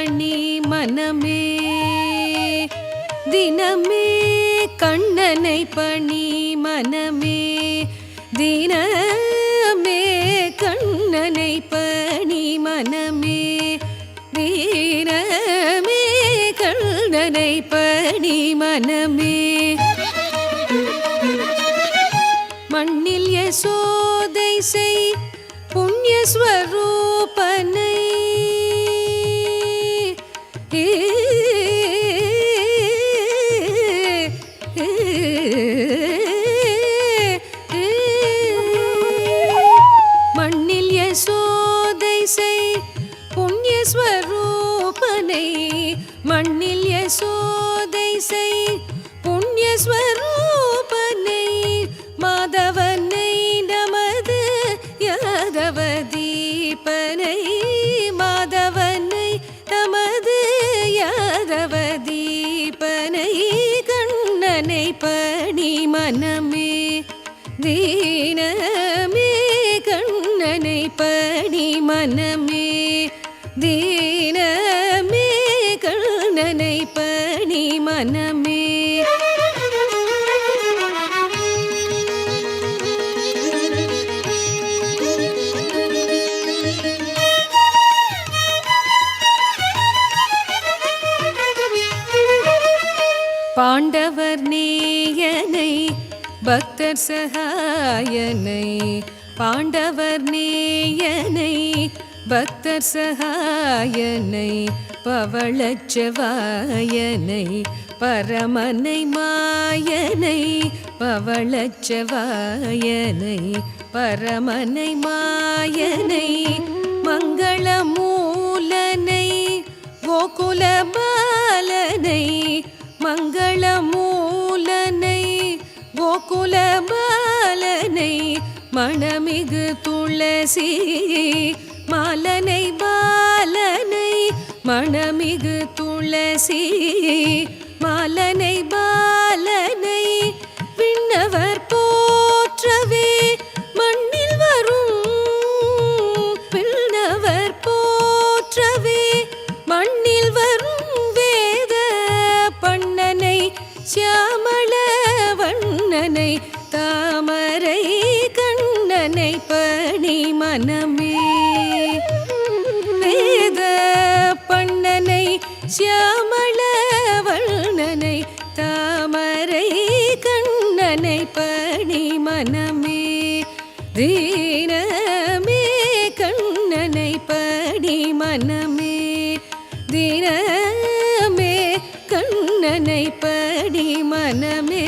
பணி மனமே தினமே கண்ணனை பணி மனமே தினமே கண்ணனை பணி மனமே தினமே கண்ணனை பணி மனமே மண்ணில் யசோதை செய் புண்ணிய ஸ்வரூபனை மண்ணில் யசோதை செய் புண்ணிய ஸ்வரூபனை மண்ணில் யசோதை செய் புண்ணிய ஸ்வரூபனை மாதவனை நமது யாதவ தீபனை மாதவனை நமது யாதவ தீபனை கண்ணனை பணி மனமே தீனமே கண்ணனை பணி மனமே தீனமே கண்ணனை பணி மனமே பாண்டவர் நேயனை பக்தர் சகாயனை பாண்டவர் நேயனை பக்தர் சகாயனை பவளச்செவாயனை பரமனை மாயனை பவளச்செவாயனை பரமனை மாயனை மங்களமூலனை கோகுலபாலனை மங்களமூலனை கோகுலபாலனை மணமிகு துளசி மாலனை பாலனை மணமிகு துளசி மாலனை பாலனை விண்ணவர் போற்றவே மண்ணில் வரும் விண்ணவர் போற்றவே மண்ணில் வரும் வேத பண்ணனை சியாமள வண்ணனை தாமரை கண்ணனை பணி மனமே வேத பண்ணனை சியாமள வண்ணனை தாமரை கண்ணனை பணி மனமே தீனமே கண்ணனை பணி மனமே தினமே கண்ணனை பணி மனமே